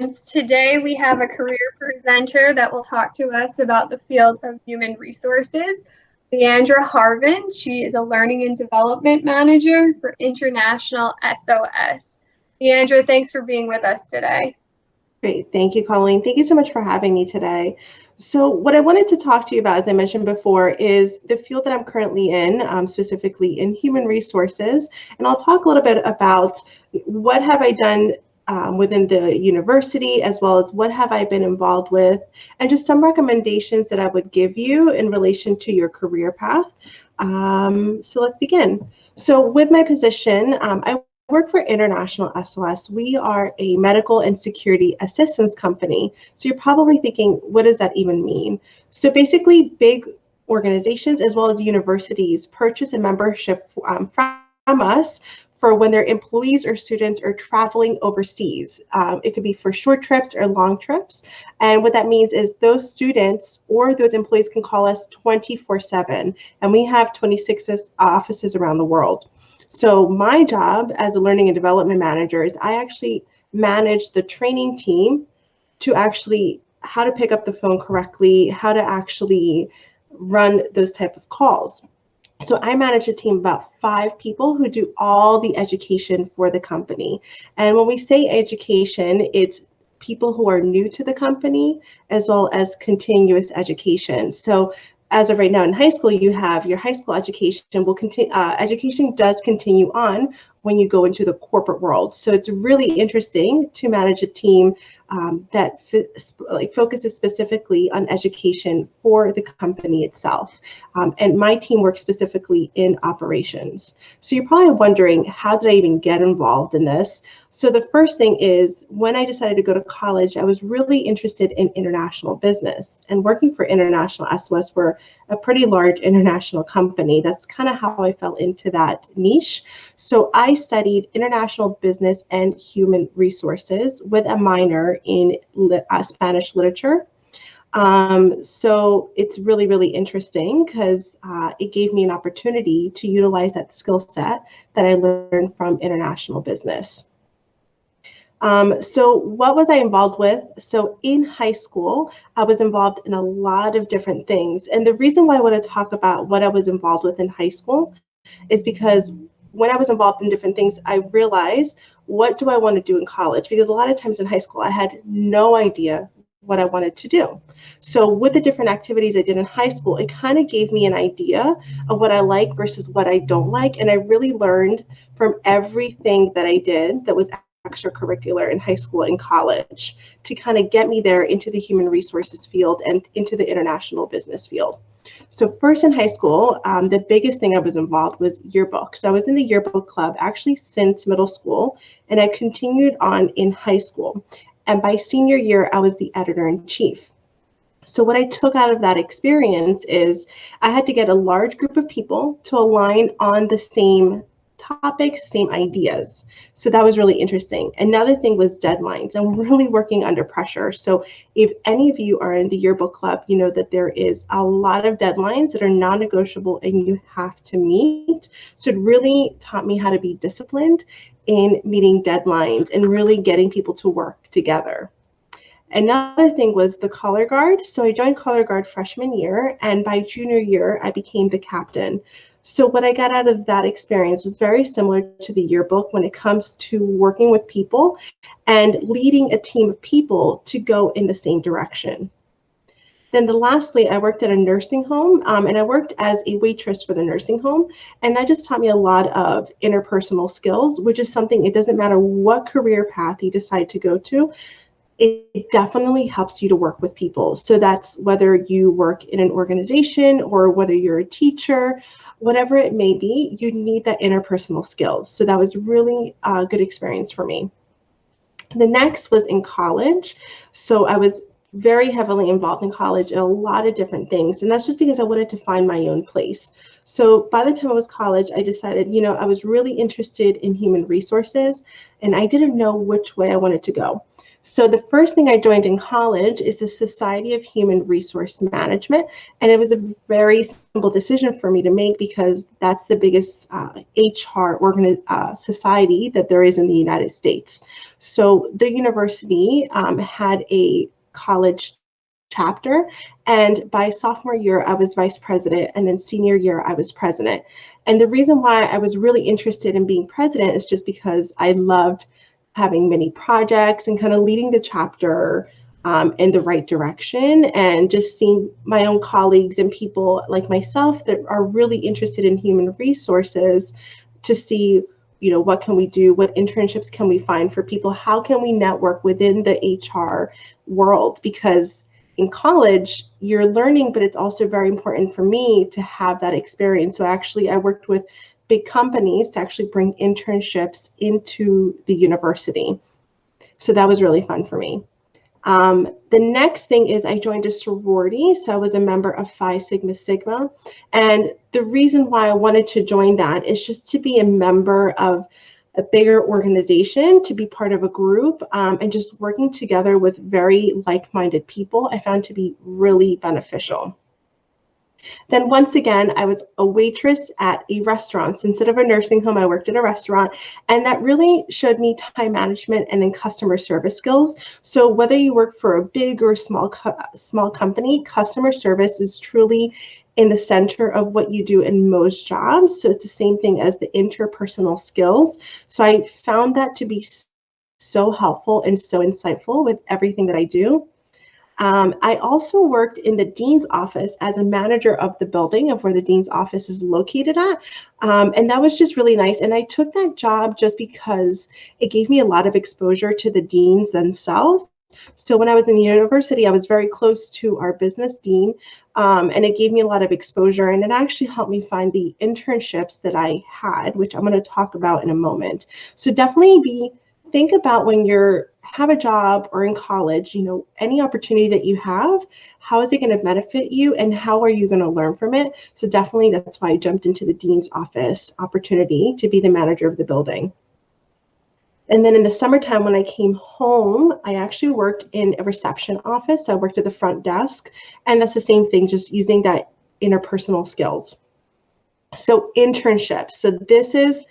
Today we have a career presenter that will talk to us about the field of human resources, Leandra Harvin. She is a Learning and Development Manager for International SOS. Leandra, thanks for being with us today. Great. Thank you, Colleen. Thank you so much for having me today. So what I wanted to talk to you about, as I mentioned before, is the field that I'm currently in, specifically in human resources. And I'll talk a little bit about what have I done within the university, as well as what have I been involved with, and just some recommendations that I would give you in relation to your career path. So let's begin. So with my position, I work for International SOS. We are a medical and security assistance company. So you're probably thinking, what does that even mean? So basically, big organizations as well as universities purchase a membership from us for when their employees or students are traveling overseas. It could be for short trips or long trips. And what that means is those students or those employees can call us 24/7. And we have 26 offices around the world. So my job as a learning and development manager is I actually manage the training team to actually how to pick up the phone correctly, how to actually run those type of calls. So I manage a team of about 5 people who do all the education for the company. And when we say education, it's people who are new to the company as well as continuous education. So as of right now in high school, you have your high school education will continue. Education does continue on when you go into the corporate world. So it's really interesting to manage a team that focuses specifically on education for the company itself. And my team works specifically in operations. So you're probably wondering, how did I even get involved in this? So the first thing is, when I decided to go to college, I was really interested in international business, and working for International SOS, we're a pretty large international company. That's kind of how I fell into that niche. So I studied international business and human resources with a minor in Spanish literature. So it's really, really interesting because it gave me an opportunity to utilize that skill set that I learned from international business. So what was I involved with? So in high school, I was involved in a lot of different things. And the reason why I want to talk about what I was involved with in high school is because when I was involved in different things, I realized, what do I want to do in college? Because a lot of times in high school, I had no idea what I wanted to do. So with the different activities I did in high school, it kind of gave me an idea of what I like versus what I don't like. And I really learned from everything that I did that was extracurricular in high school and college to kind of get me there into the human resources field and into the international business field. So first in high school, the biggest thing I was involved was yearbook. So I was in the yearbook club actually since middle school, and I continued on in high school. And by senior year, I was the editor-in-chief. So what I took out of that experience is I had to get a large group of people to align on the same topics, same ideas. So that was really interesting. Another thing was deadlines. I'm really working under pressure. So if any of you are in the yearbook club, you know that there is a lot of deadlines that are non-negotiable and you have to meet. So it really taught me how to be disciplined in meeting deadlines and really getting people to work together. Another thing was the color guard. So I joined color guard freshman year, and by junior year, I became the captain. So what I got out of that experience was very similar to the yearbook when it comes to working with people and leading a team of people to go in the same direction. Then lastly, I worked at a nursing home, and I worked as a waitress for the nursing home. And that just taught me a lot of interpersonal skills, which is something, it doesn't matter what career path you decide to go to, it definitely helps you to work with people. So that's whether you work in an organization or whether you're a teacher, whatever it may be, you need that interpersonal skills. So that was really a good experience for me. The next was in college. So I was very heavily involved in college in a lot of different things. And that's just because I wanted to find my own place. So by the time I was college, I decided, I was really interested in human resources and I didn't know which way I wanted to go. So the first thing I joined in college is the Society of Human Resource Management, and it was a very simple decision for me to make because that's the biggest HR society that there is in the United States. So the university had a college chapter, and by sophomore year I was vice president, and then senior year I was president. And the reason why I was really interested in being president is just because I loved having many projects and kind of leading the chapter in the right direction, and just seeing my own colleagues and people like myself that are really interested in human resources to see, what can we do, what internships can we find for people, how can we network within the HR world, because in college you're learning, but it's also very important for me to have that experience. So actually I worked with big companies to actually bring internships into the university. So that was really fun for me. The next thing is I joined a sorority. So I was a member of Phi Sigma Sigma. And the reason why I wanted to join that is just to be a member of a bigger organization, to be part of a group, and just working together with very like-minded people, I found to be really beneficial. Then once again, I was a waitress at a restaurant. So instead of a nursing home, I worked at a restaurant, and that really showed me time management and then customer service skills. So whether you work for a big or small company, customer service is truly in the center of what you do in most jobs. So it's the same thing as the interpersonal skills. So I found that to be so helpful and so insightful with everything that I do. I also worked in the dean's office as a manager of the building of where the dean's office is located at. And that was just really nice. And I took that job just because it gave me a lot of exposure to the deans themselves. So when I was in the university, I was very close to our business dean, and it gave me a lot of exposure. And it actually helped me find the internships that I had, which I'm going to talk about in a moment. So definitely think about when you're have a job or in college, any opportunity that you have, how is it going to benefit you and how are you going to learn from it? So definitely that's why I jumped into the dean's office opportunity to be the manager of the building. And then in the summertime, when I came home, I actually worked in a reception office. So I worked at the front desk, and that's the same thing, just using that interpersonal skills. So internships. So this is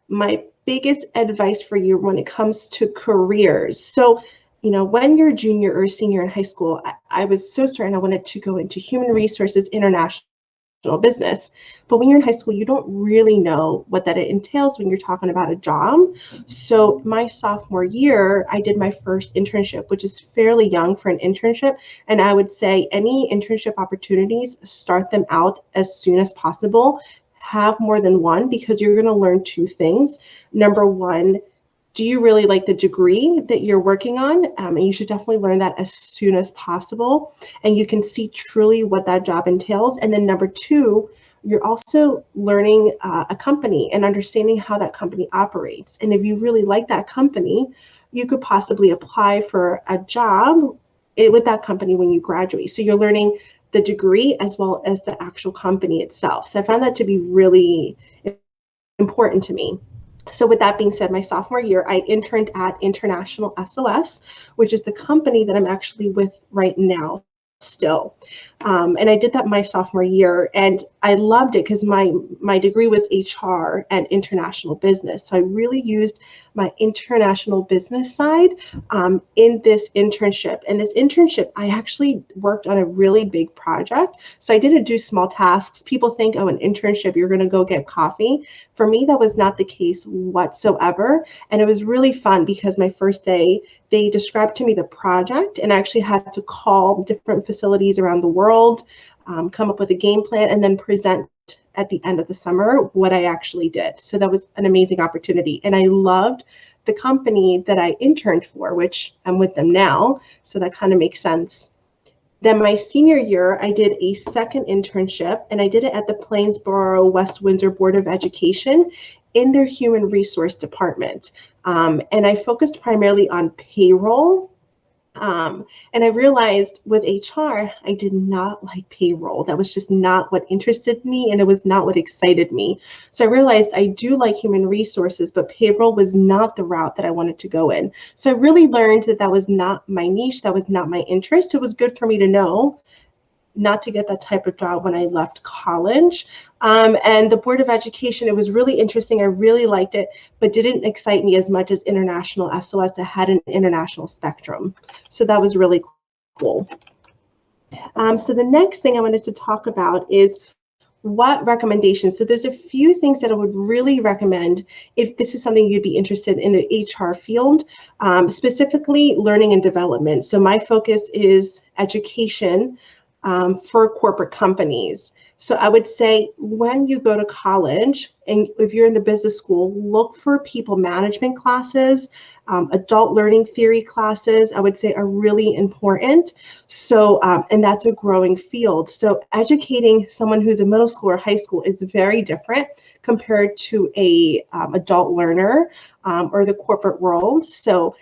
my biggest advice for you when it comes to careers. So, when you're junior or senior in high school, I was so certain I wanted to go into human resources, international business. But when you're in high school, you don't really know what that entails when you're talking about a job. So my sophomore year, I did my first internship, which is fairly young for an internship. And I would say any internship opportunities, start them out as soon as possible. Have more than one, because you're going to learn two things. Number one, do you really like the degree that you're working on? And you should definitely learn that as soon as possible. And you can see truly what that job entails. And then number two, you're also learning a company and understanding how that company operates. And if you really like that company, you could possibly apply for a job with that company when you graduate. So you're learning the degree as well as the actual company itself. So I found that to be really important to me. So with that being said, my sophomore year, I interned at International SOS, which is the company that I'm actually with right now still. And I did that my sophomore year, and I loved it because my degree was HR and international business. So I really used my international business side in this internship. And this internship, I actually worked on a really big project. So I didn't do small tasks. People think, oh, an internship, you're going to go get coffee. For me, that was not the case whatsoever. And it was really fun because my first day, they described to me the project, and I actually had to call different facilities around the world, come up with a game plan, and then present at the end of the summer what I actually did. So that was an amazing opportunity. And I loved the company that I interned for, which I'm with them now. So that kind of makes sense. Then my senior year, I did a second internship, and I did it at the Plainsboro West Windsor Board of Education in their human resource department. And I focused primarily on payroll. And I realized with HR, I did not like payroll. That was just not what interested me, and it was not what excited me. So I realized I do like human resources, but payroll was not the route that I wanted to go in. So I really learned that that was not my niche, that was not my interest. It was good for me to know not to get that type of job when I left college. And the Board of Education, it was really interesting. I really liked it, but didn't excite me as much as International SOS that had an international spectrum. So that was really cool. So the next thing I wanted to talk about is what recommendations. So there's a few things that I would really recommend if this is something you'd be interested in the HR field, specifically learning and development. So my focus is education for corporate companies. So I would say when you go to college and if you're in the business school, look for people management classes, adult learning theory classes, I would say are really important. So, and that's a growing field. So educating someone who's a middle school or high school is very different compared to a adult learner or the corporate world. So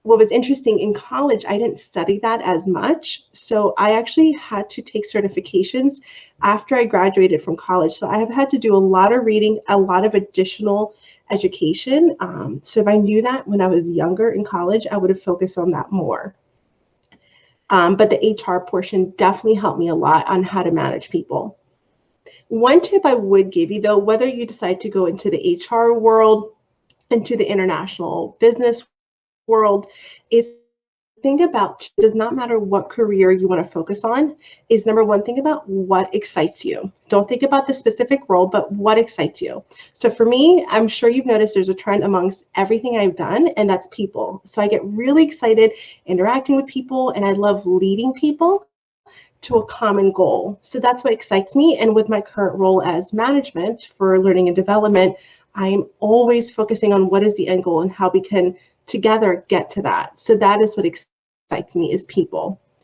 what was interesting in college, I didn't study that as much. So I actually had to take certifications after I graduated from college. So I have had to do a lot of reading, a lot of additional education. So if I knew that when I was younger in college, I would have focused on that more. But the HR portion definitely helped me a lot on how to manage people. One tip I would give you, though, whether you decide to go into the HR world, into the international business world, is think about, does not matter what career you want to focus on, is number one, think about what excites you. Don't think about the specific role, but what excites you. So for me, I'm sure you've noticed there's a trend amongst everything I've done, and that's people. So I get really excited interacting with people, and I love leading people to a common goal. So that's what excites me. And with my current role as management for learning and development, I'm always focusing on what is the end goal and how we can together get to that. So that is what excites me, is people.